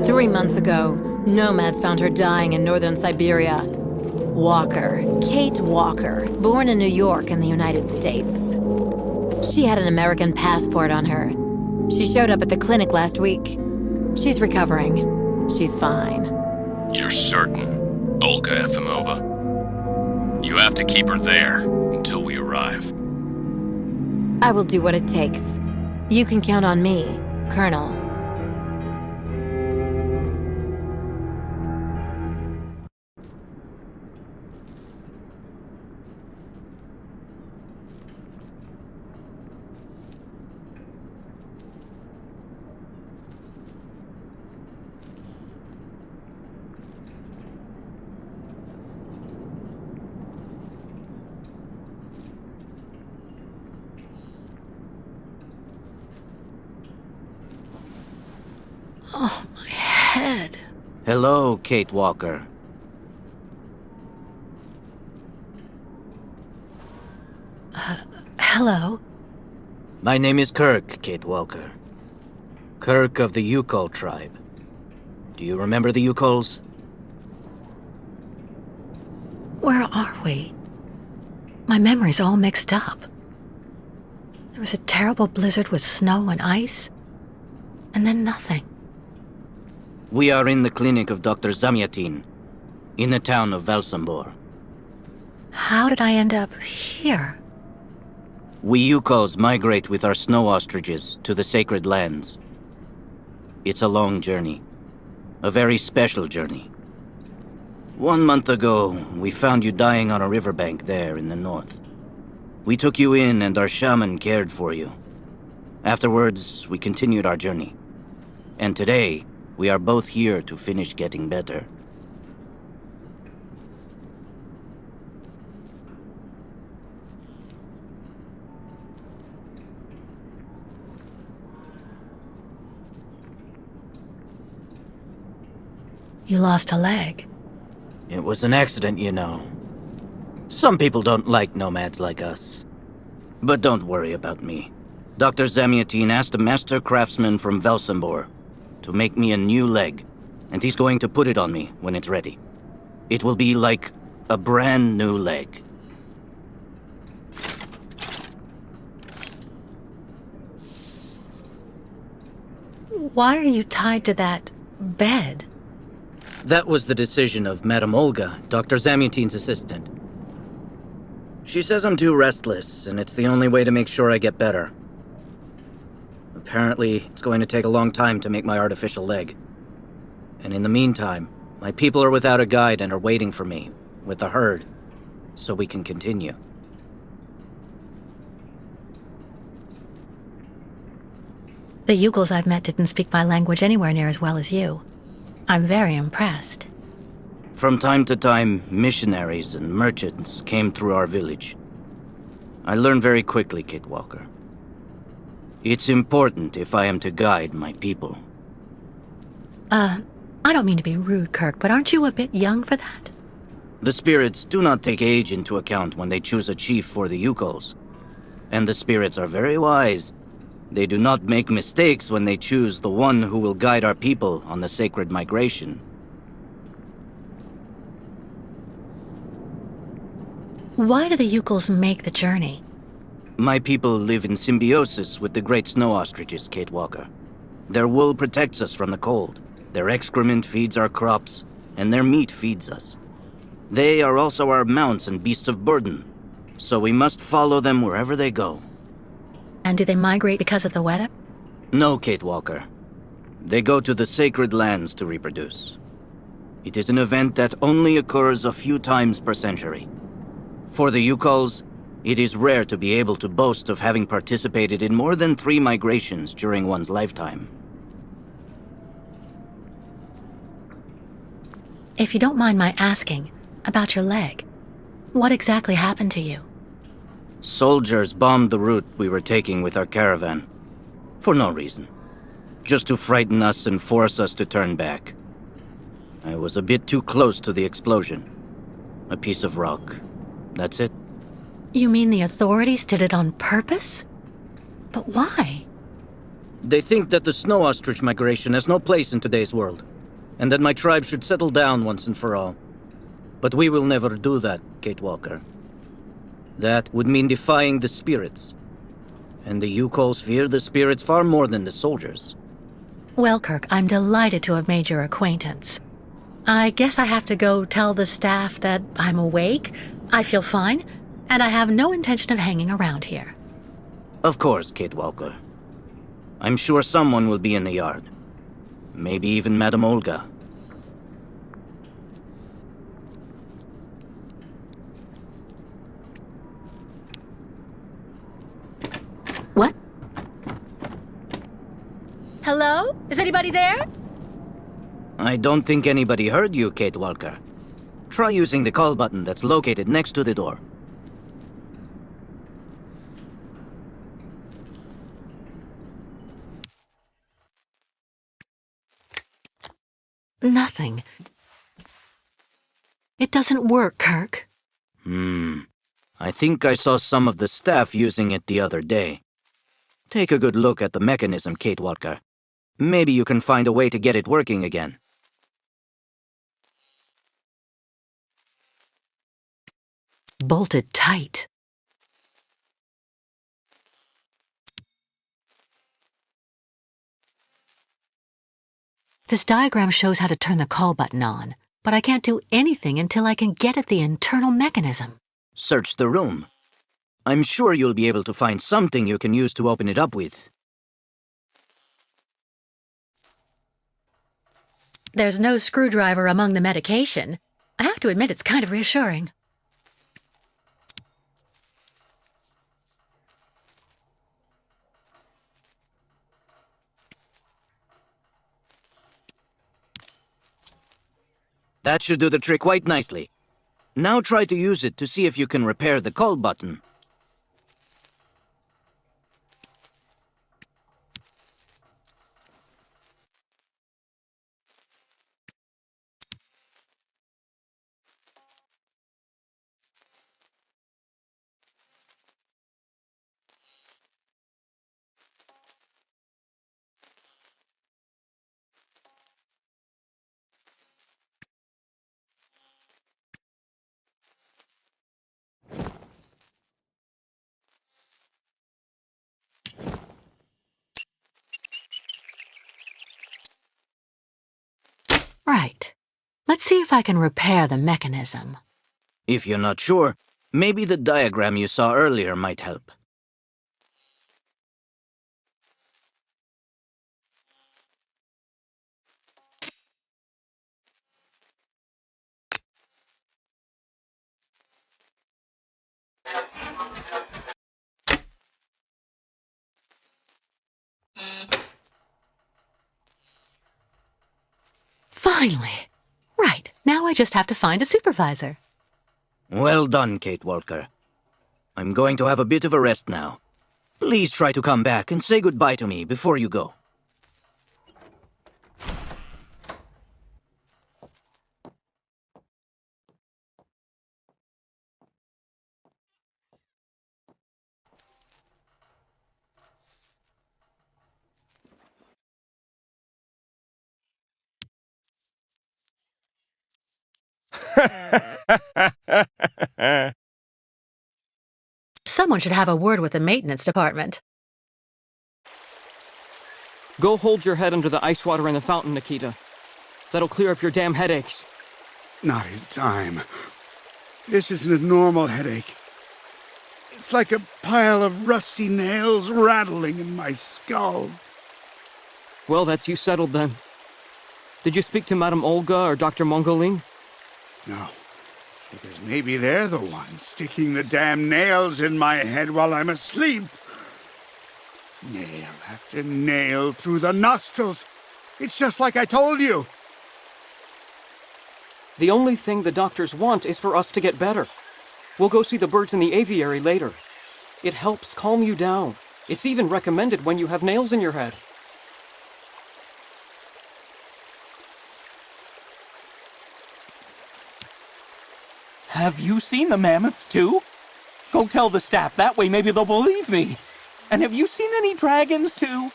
3 months ago, nomads found her dying in northern Syberia. Walker, Kate Walker, born in New York in the United States. She had an American passport on her. She showed up at the clinic last week. She's recovering. She's fine. You're certain, Olga Efimova? You have to keep her there until we arrive. I will do what it takes. You can count on me, Colonel. Oh, my head. Hello, Kate Walker. Hello? My name is Kirk, Kate Walker. Kirk of the Youkol tribe. Do you remember the Youkols? Where are we? My memory's all mixed up. There was a terrible blizzard with snow and ice, and then nothing. We are in the clinic of Dr. Zamyatin, in the town of Valsambor. How did I end up here? We Youkols migrate with our snow ostriches to the sacred lands. It's a long journey. A very special journey. 1 month ago, we found you dying on a riverbank there in the north. We took you in and our shaman cared for you. Afterwards, we continued our journey. And today, we are both here to finish getting better. You lost a leg. It was an accident, you know. Some people don't like nomads like us. But don't worry about me. Dr. Zamyatin asked a master craftsman from Valsambor to make me a new leg, and he's going to put it on me when it's ready. It will be like a brand new leg. Why are you tied to that bed? That was the decision of Madame Olga, Dr. Zamyatin's assistant. She says I'm too restless, and it's the only way to make sure I get better. Apparently, it's going to take a long time to make my artificial leg. And in the meantime, my people are without a guide and are waiting for me, with the herd, so we can continue. The Youkols I've met didn't speak my language anywhere near as well as you. I'm very impressed. From time to time, missionaries and merchants came through our village. I learned very quickly, Kate Walker. It's important if I am to guide my people. I don't mean to be rude, Kirk, but aren't you a bit young for that? The spirits do not take age into account when they choose a chief for the Youkols. And the spirits are very wise. They do not make mistakes when they choose the one who will guide our people on the sacred migration. Why do the Youkols make the journey? My people live in symbiosis with the great snow ostriches, Kate Walker. Their wool protects us from the cold. Their excrement feeds our crops, and their meat feeds us. They are also our mounts and beasts of burden, so we must follow them wherever they go. And do they migrate because of the weather? No, Kate Walker. They go to the sacred lands to reproduce. It is an event that only occurs a few times per century. For the Youkols, it is rare to be able to boast of having participated in more than 3 migrations during one's lifetime. If you don't mind my asking, about your leg, what exactly happened to you? Soldiers bombed the route we were taking with our caravan. For no reason. Just to frighten us and force us to turn back. I was a bit too close to the explosion. A piece of rock. That's it. You mean the authorities did it on purpose? But why? They think that the snow ostrich migration has no place in today's world, and that my tribe should settle down once and for all. But we will never do that, Kate Walker. That would mean defying the spirits. And the Youkols fear the spirits far more than the soldiers. Well, Kirk, I'm delighted to have made your acquaintance. I guess I have to go tell the staff that I'm awake, I feel fine, and I have no intention of hanging around here. Of course, Kate Walker. I'm sure someone will be in the yard. Maybe even Madame Olga. What? Hello? Is anybody there? I don't think anybody heard you, Kate Walker. Try using the call button that's located next to the door. Nothing. It doesn't work, Kirk. I think I saw some of the staff using it the other day. Take a good look at the mechanism, Kate Walker. Maybe you can find a way to get it working again. Bolted tight. This diagram shows how to turn the call button on, but I can't do anything until I can get at the internal mechanism. Search the room. I'm sure you'll be able to find something you can use to open it up with. There's no screwdriver among the medication. I have to admit it's kind of reassuring. That should do the trick quite nicely. Now try to use it to see if you can repair the call button. Right. Let's see if I can repair the mechanism. If you're not sure, maybe the diagram you saw earlier might help. Finally. Right, now I just have to find a supervisor. Well done, Kate Walker. I'm going to have a bit of a rest now. Please try to come back and say goodbye to me before you go. Someone should have a word with the maintenance department. Go hold your head under the ice water in the fountain, Nikita. That'll clear up your damn headaches. Not his time. This isn't a normal headache. It's like a pile of rusty nails rattling in my skull. Well, that's you settled then. Did you speak to Madame Olga or Dr. Mongoling? No, because maybe they're the ones sticking the damn nails in my head while I'm asleep. Nail after nail through the nostrils. It's just like I told you. The only thing the doctors want is for us to get better. We'll go see the birds in the aviary later. It helps calm you down. It's even recommended when you have nails in your head. Have you seen the mammoths too? Go tell the staff, that way maybe they'll believe me. And have you seen any dragons too?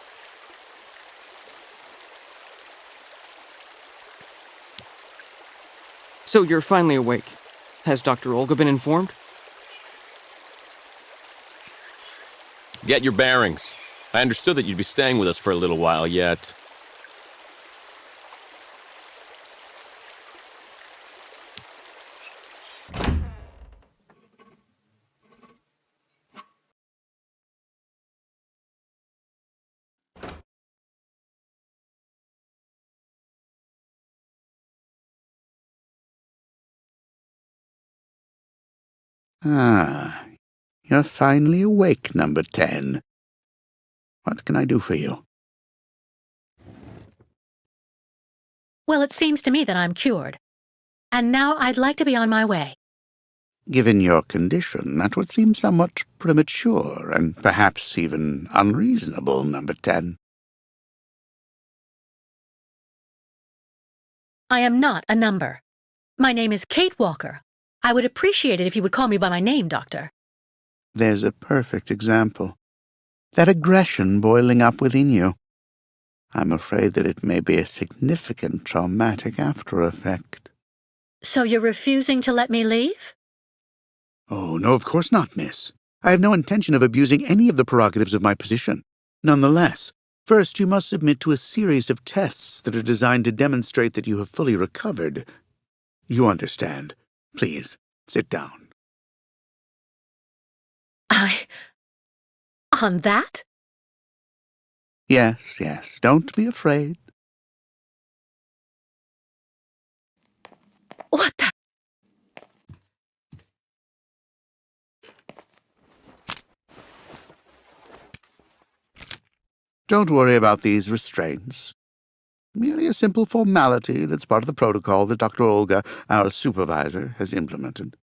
So you're finally awake. Has Dr. Olga been informed? Get your bearings. I understood that you'd be staying with us for a little while yet. Ah, you're finally awake, number 10. What can I do for you? Well, it seems to me that I'm cured. And now I'd like to be on my way. Given your condition, that would seem somewhat premature and perhaps even unreasonable, number 10. I am not a number. My name is Kate Walker. I would appreciate it if you would call me by my name, Doctor. There's a perfect example. That aggression boiling up within you. I'm afraid that it may be a significant traumatic after-effect. So you're refusing to let me leave? Oh, no, of course not, miss. I have no intention of abusing any of the prerogatives of my position. Nonetheless, first you must submit to a series of tests that are designed to demonstrate that you have fully recovered. You understand. Please, sit down. On that? Yes, yes, don't be afraid. What the? Don't worry about these restraints. Merely a simple formality that's part of the protocol that Dr. Olga, our supervisor, has implemented.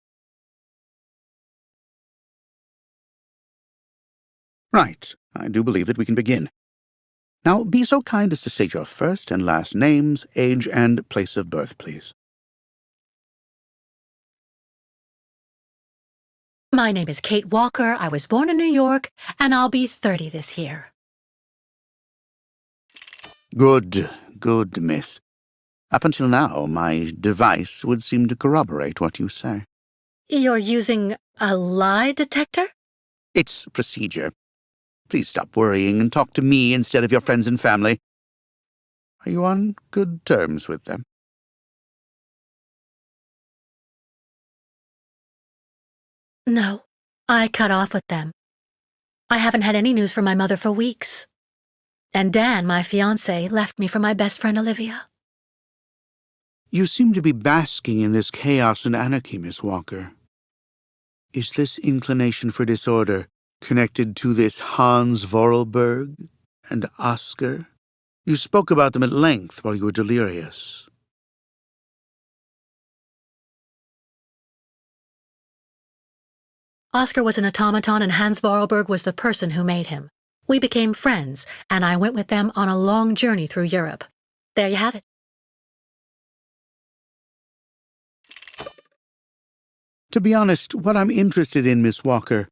Right, I do believe that we can begin. Now, be so kind as to state your first and last names, age, and place of birth, please. My name is Kate Walker. I was born in New York, and I'll be 30 this year. Good, miss. Up until now, my device would seem to corroborate what you say. You're using a lie detector? It's procedure. Please stop worrying and talk to me instead of your friends and family. Are you on good terms with them? No, I cut off with them. I haven't had any news from my mother for weeks. And Dan, my fiancé, left me for my best friend Olivia. You seem to be basking in this chaos and anarchy, Miss Walker. Is this inclination for disorder connected to this Hans Voralberg and Oscar? You spoke about them at length while you were delirious. Oscar was an automaton and Hans Voralberg was the person who made him. We became friends, and I went with them on a long journey through Europe. There you have it. To be honest, what I'm interested in, Miss Walker,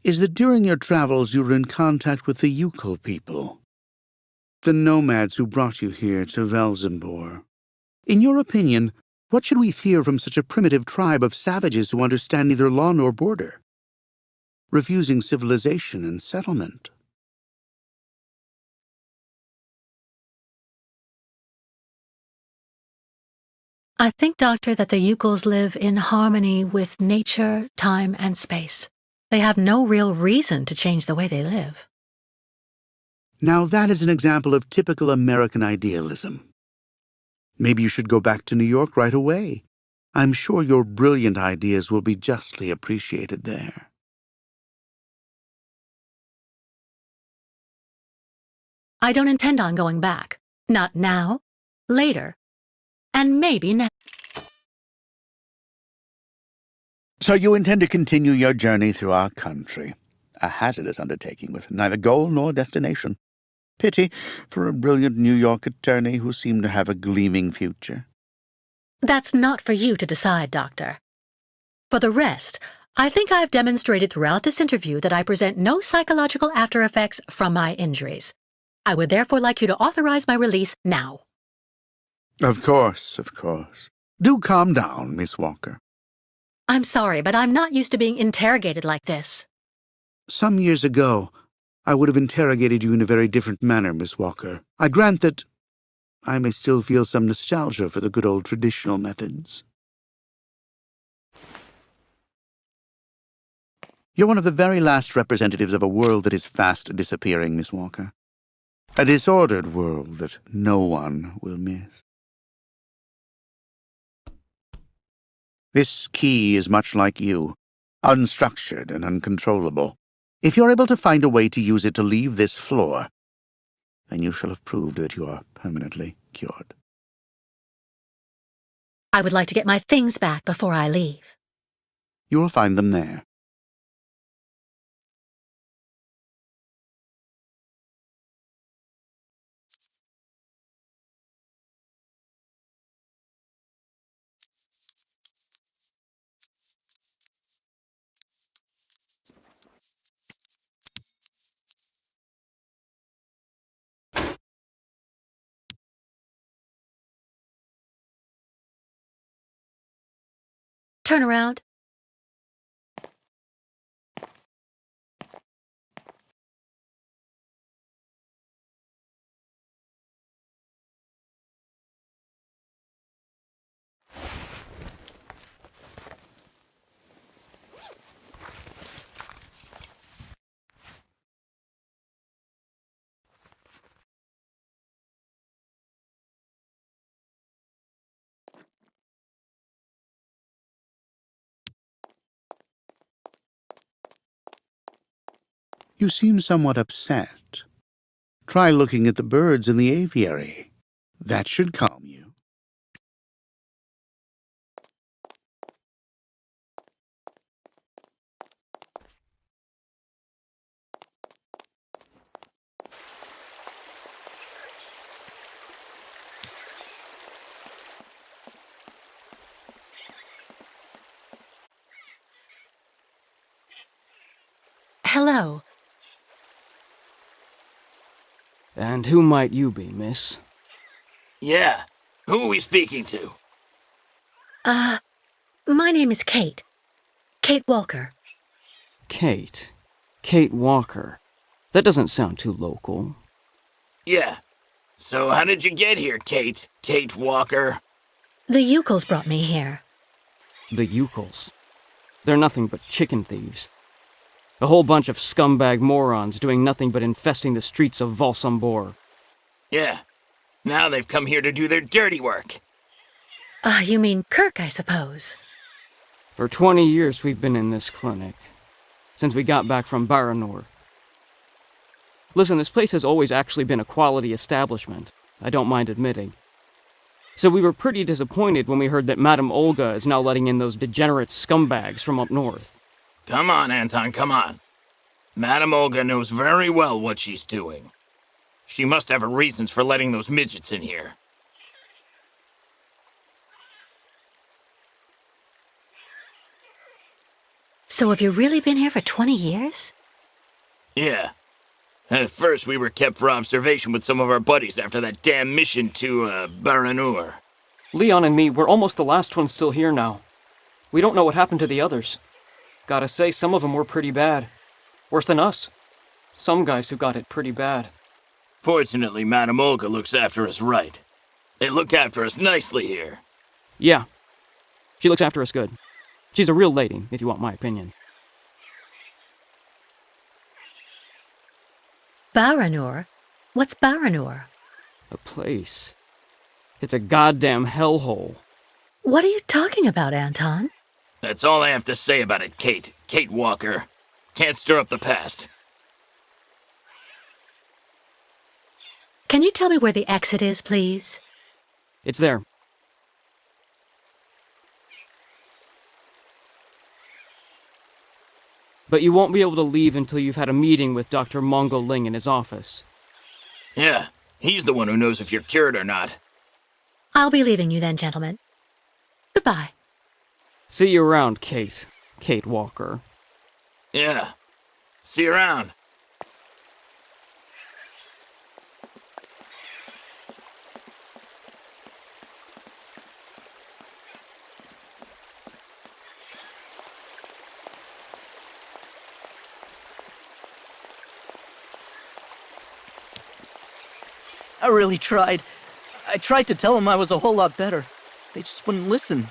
is that during your travels you were in contact with the Youkol people, the nomads who brought you here to Velzembor. In your opinion, what should we fear from such a primitive tribe of savages who understand neither law nor border, refusing civilization and settlement? I think, Doctor, that the Youkols live in harmony with nature, time, and space. They have no real reason to change the way they live. Now that is an example of typical American idealism. Maybe you should go back to New York right away. I'm sure your brilliant ideas will be justly appreciated there. I don't intend on going back. Not now. Later. And maybe next. So you intend to continue your journey through our country. A hazardous undertaking with neither goal nor destination. Pity for a brilliant New York attorney who seemed to have a gleaming future. That's not for you to decide, Doctor. For the rest, I think I've demonstrated throughout this interview that I present no psychological after effects from my injuries. I would therefore like you to authorize my release now. Of course, of course. Do calm down, Miss Walker. I'm sorry, but I'm not used to being interrogated like this. Some years ago, I would have interrogated you in a very different manner, Miss Walker. I grant that I may still feel some nostalgia for the good old traditional methods. You're one of the very last representatives of a world that is fast disappearing, Miss Walker. A disordered world that no one will miss. This key is much like you, unstructured and uncontrollable. If you're able to find a way to use it to leave this floor, then you shall have proved that you are permanently cured. I would like to get my things back before I leave. You will find them there. Turn around. You seem somewhat upset. Try looking at the birds in the aviary. That should calm you. Hello. And who might you be, miss? Yeah. Who are we speaking to? My name is Kate. Kate Walker. Kate. Kate Walker. That doesn't sound too local. Yeah. So how did you get here, Kate? Kate Walker? The Youkols brought me here. The Youkols. They're nothing but chicken thieves. A whole bunch of scumbag morons doing nothing but infesting the streets of Valsambor. Yeah. Now they've come here to do their dirty work. You mean Kirk, I suppose. For 20 years we've been in this clinic. Since we got back from Baranor. Listen, this place has always actually been a quality establishment. I don't mind admitting. So we were pretty disappointed when we heard that Madame Olga is now letting in those degenerate scumbags from up north. Come on, Anton, come on. Madame Olga knows very well what she's doing. She must have her reasons for letting those midgets in here. So have you really been here for 20 years? Yeah. At first, we were kept for observation with some of our buddies after that damn mission to, Baranur. Leon and me, we're almost the last ones still here now. We don't know what happened to the others. Gotta say, some of them were pretty bad. Worse than us. Some guys who got it pretty bad. Fortunately, Madame Olga looks after us right. They look after us nicely here. Yeah. She looks after us good. She's a real lady, if you want my opinion. Baranur? What's Baranur? A place. It's a goddamn hellhole. What are you talking about, Anton? That's all I have to say about it, Kate. Kate Walker. Can't stir up the past. Can you tell me where the exit is, please? It's there. But you won't be able to leave until you've had a meeting with Dr. Mongo Ling in his office. Yeah, he's the one who knows if you're cured or not. I'll be leaving you then, gentlemen. Goodbye. See you around, Kate. Kate Walker. Yeah. See you around. I really tried. I tried to tell them I was a whole lot better. They just wouldn't listen.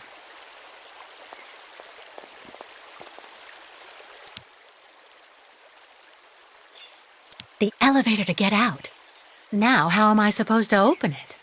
The elevator to get out. Now, how am I supposed to open it?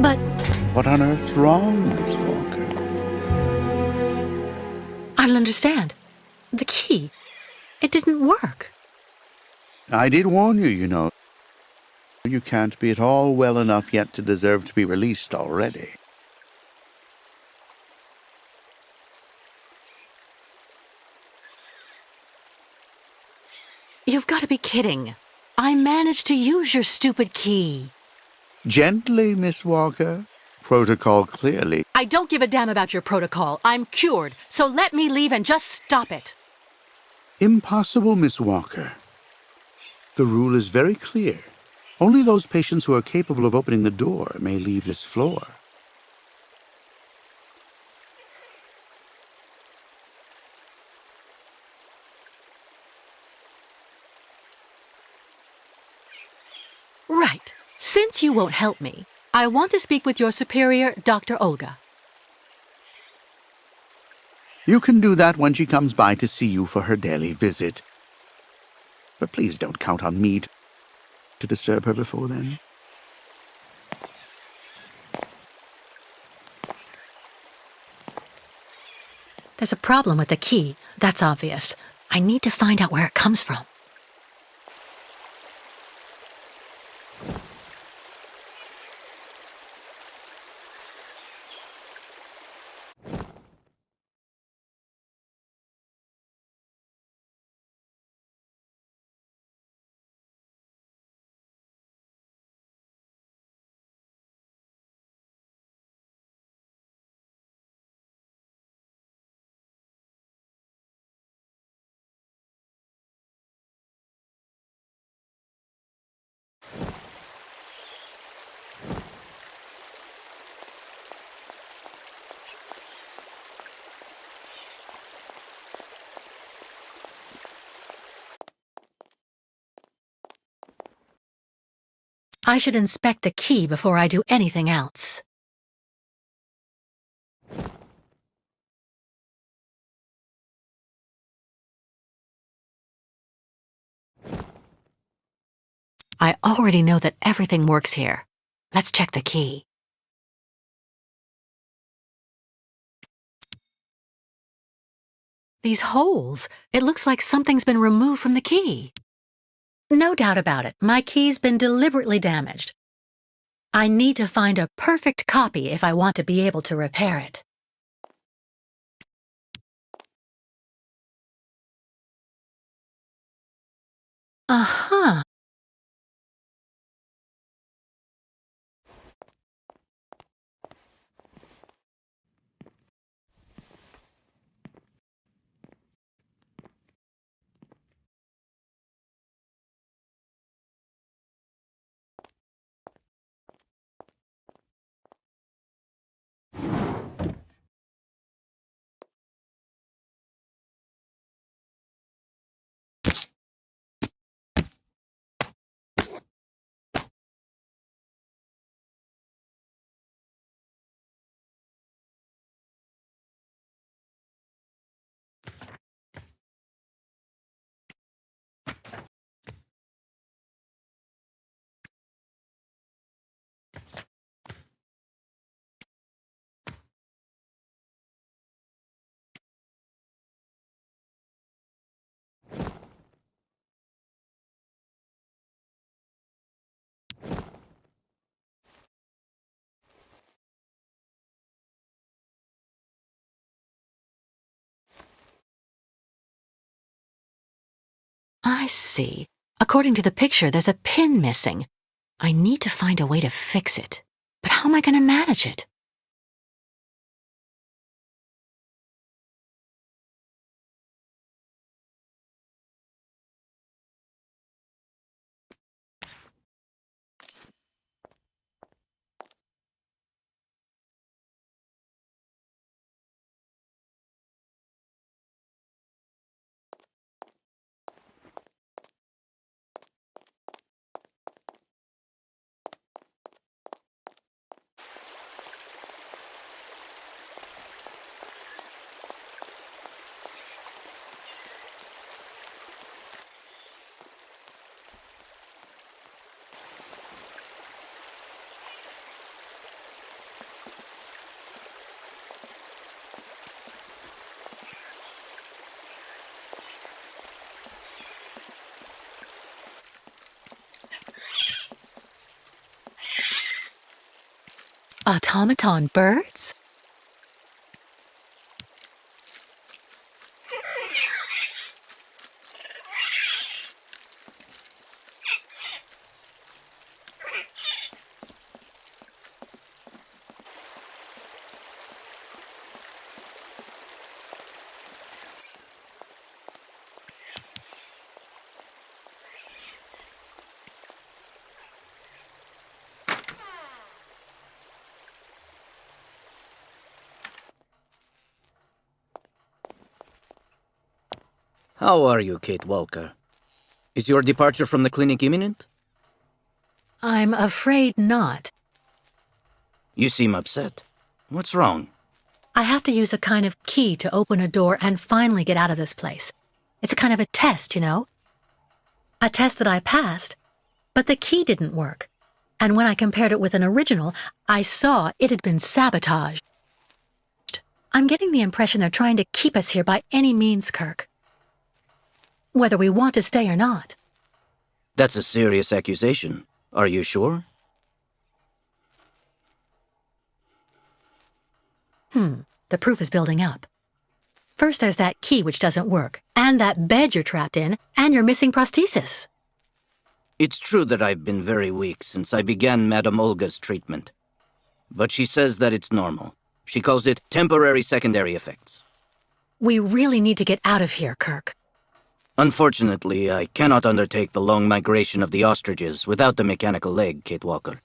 But What on earth's wrong, Miss Walker? I don't understand. The key. It didn't work. I did warn you, you know. You can't be at all well enough yet to deserve to be released already. You've got to be kidding. I managed to use your stupid key. Gently, Miss Walker. Protocol clearly. I don't give a damn about your protocol. I'm cured, so let me leave and just stop it. Impossible, Miss Walker. The rule is very clear. Only those patients who are capable of opening the door may leave this floor. Right. Since you won't help me, I want to speak with your superior, Dr. Olga. You can do that when she comes by to see you for her daily visit. But please don't count on me to disturb her before then. There's a problem with the key. That's obvious. I need to find out where it comes from. I should inspect the key before I do anything else. I already know that everything works here. Let's check the key. These holes, it looks like something's been removed from the key. No doubt about it, my key's been deliberately damaged. I need to find a perfect copy if I want to be able to repair it. Uh-huh. I see. According to the picture, there's a pin missing. I need to find a way to fix it. But how am I going to manage it? Automaton birds? How are you, Kate Walker? Is your departure from the clinic imminent? I'm afraid not. You seem upset. What's wrong? I have to use a kind of key to open a door and finally get out of this place. It's a kind of a test, you know? A test that I passed, but the key didn't work. And when I compared it with an original, I saw it had been sabotaged. I'm getting the impression they're trying to keep us here by any means, Kirk. Whether we want to stay or not. That's a serious accusation. Are you sure? The proof is building up. First there's that key which doesn't work, and that bed you're trapped in, and your missing prosthesis. It's true that I've been very weak since I began Madame Olga's treatment. But she says that it's normal. She calls it temporary secondary effects. We really need to get out of here, Kirk. Unfortunately, I cannot undertake the long migration of the ostriches without the mechanical leg, Kate Walker.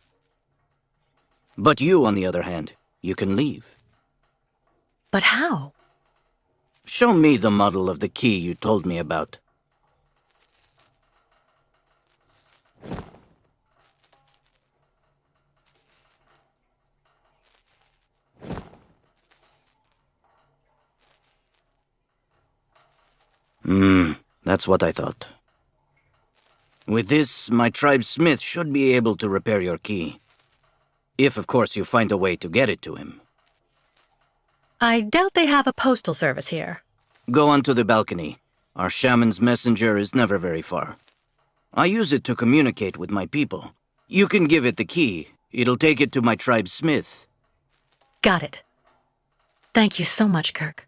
But you, on the other hand, you can leave. But how? Show me the model of the key you told me about. That's what I thought. With this, my tribe's smith should be able to repair your key. If, of course, you find a way to get it to him. I doubt they have a postal service here. Go onto the balcony. Our shaman's messenger is never very far. I use it to communicate with my people. You can give it the key. It'll take it to my tribe's smith. Got it. Thank you so much, Kirk.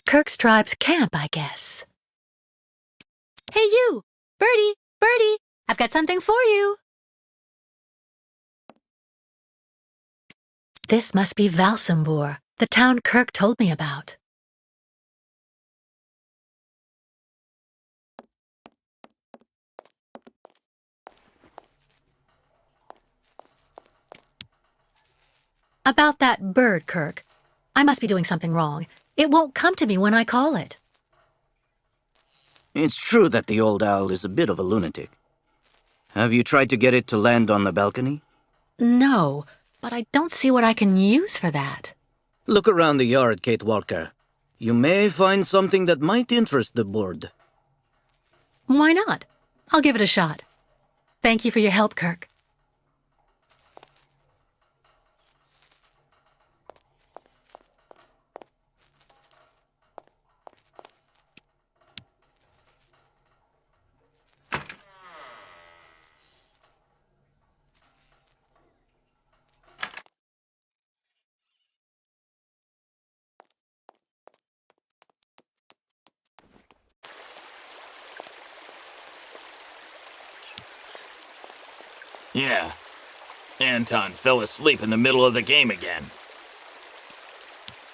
Kirk's tribe's camp, I guess. Hey, you! Birdie! Birdie! I've got something for you! This must be Valsambur, the town Kirk told me about. About that bird, Kirk. I must be doing something wrong. It won't come to me when I call it. It's true that the old owl is a bit of a lunatic. Have you tried to get it to land on the balcony? No, but I don't see what I can use for that. Look around the yard, Kate Walker. You may find something that might interest the board. Why not? I'll give it a shot. Thank you for your help, Kirk. Yeah. Anton fell asleep in the middle of the game again.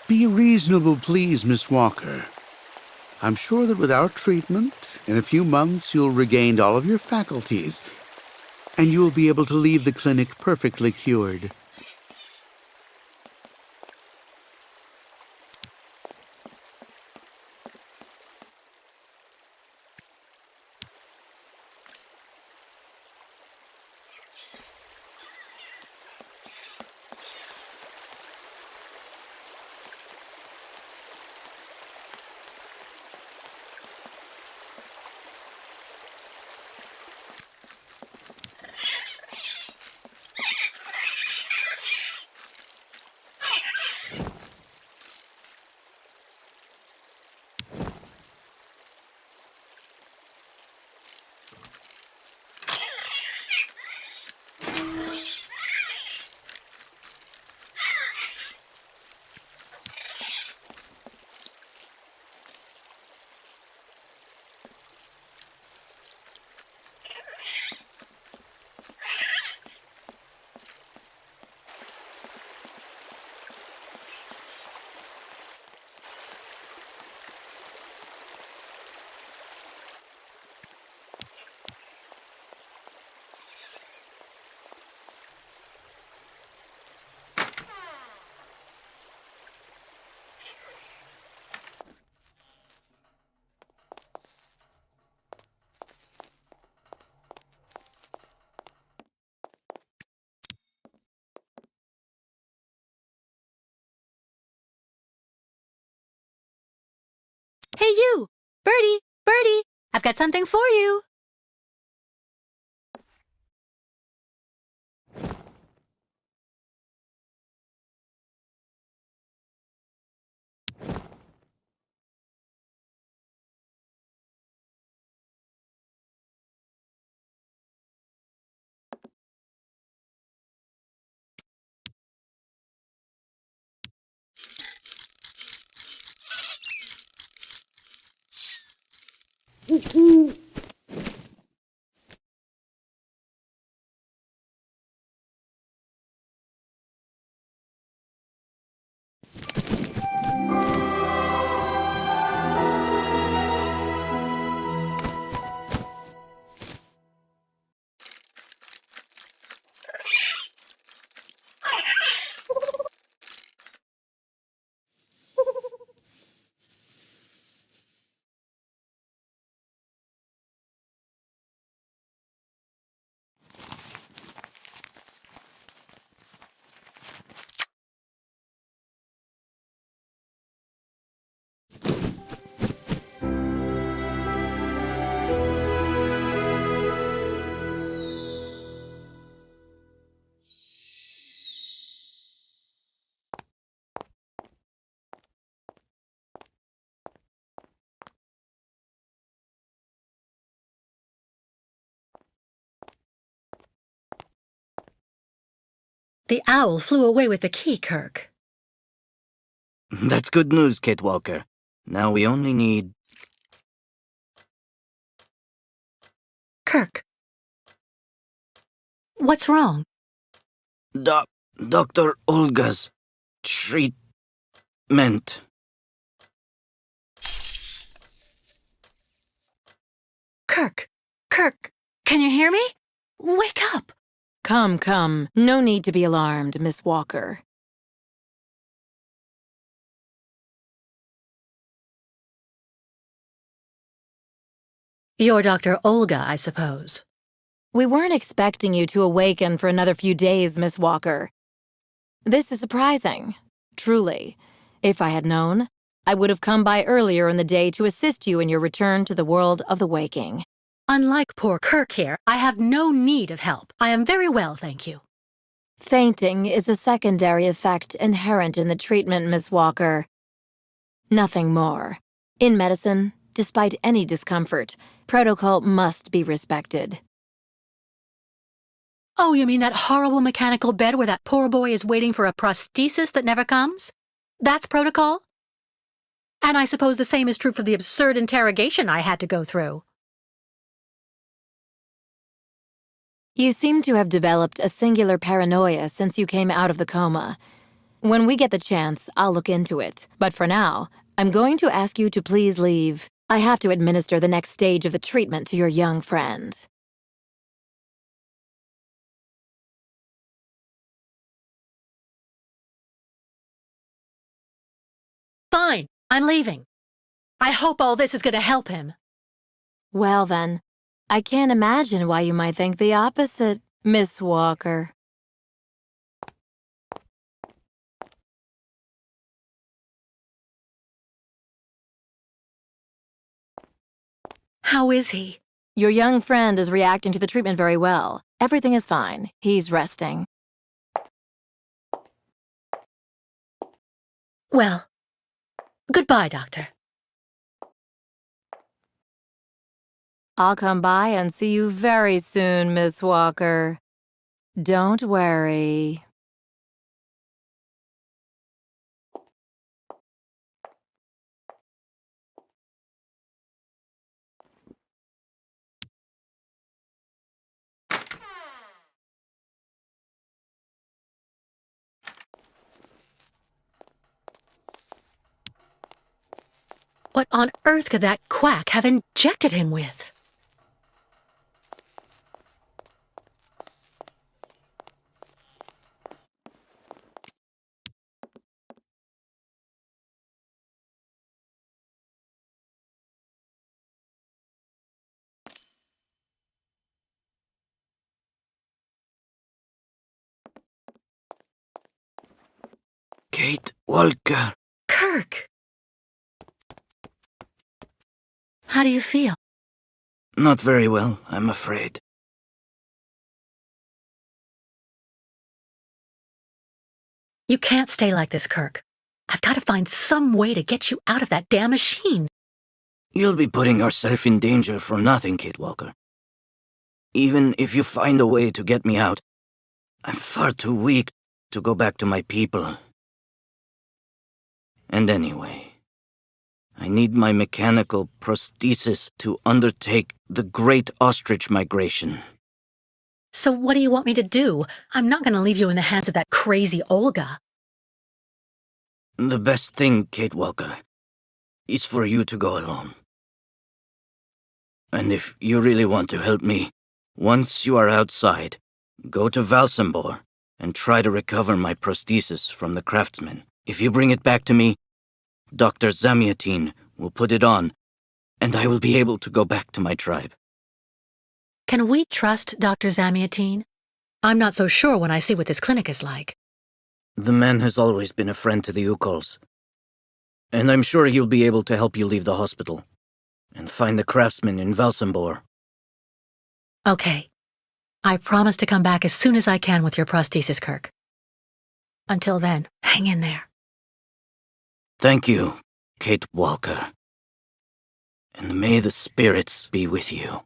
Be reasonable, please, Miss Walker. I'm sure that with our treatment, in a few months you'll regain all of your faculties, and you'll be able to leave the clinic perfectly cured. Hey, you! Birdie! Birdie! I've got something for you! The owl flew away with the key, Kirk. That's good news, Kate Walker. Now we only need... Kirk. What's wrong? Dr. Olga's treatment. Kirk, can you hear me? Wake up! Come. No need to be alarmed, Miss Walker. You're Dr. Olga, I suppose. We weren't expecting you to awaken for another few days, Miss Walker. This is surprising, truly. If I had known, I would have come by earlier in the day to assist you in your return to the world of the waking. Unlike poor Kirk here, I have no need of help. I am very well, thank you. Fainting is a secondary effect inherent in the treatment, Miss Walker. Nothing more. In medicine, despite any discomfort, protocol must be respected. Oh, you mean that horrible mechanical bed where that poor boy is waiting for a prosthesis that never comes? That's protocol? And I suppose the same is true for the absurd interrogation I had to go through. You seem to have developed a singular paranoia since you came out of the coma. When we get the chance, I'll look into it. But for now, I'm going to ask you to please leave. I have to administer the next stage of the treatment to your young friend. Fine, I'm leaving. I hope all this is going to help him. Well then, I can't imagine why you might think the opposite, Miss Walker. How is he? Your young friend is reacting to the treatment very well. Everything is fine. He's resting. Well, goodbye, Doctor. I'll come by and see you very soon, Miss Walker. Don't worry. What on earth could that quack have injected him with? Kate Walker. Kirk! How do you feel? Not very well, I'm afraid. You can't stay like this, Kirk. I've got to find some way to get you out of that damn machine. You'll be putting yourself in danger for nothing, Kate Walker. Even if you find a way to get me out, I'm far too weak to go back to my people. And anyway, I need my mechanical prosthesis to undertake the Great Ostrich Migration. So what do you want me to do? I'm not going to leave you in the hands of that crazy Olga. The best thing, Kate Walker, is for you to go alone. And if you really want to help me, once you are outside, go to Valsambor and try to recover my prosthesis from the craftsman. If you bring it back to me, Dr. Zamiatin will put it on, and I will be able to go back to my tribe. Can we trust Dr. Zamiatin? I'm not so sure when I see what this clinic is like. The man has always been a friend to the Youkols, and I'm sure he'll be able to help you leave the hospital and find the craftsman in Valsambor. Okay. I promise to come back as soon as I can with your prosthesis, Kirk. Until then, hang in there. Thank you, Kate Walker. And may the spirits be with you.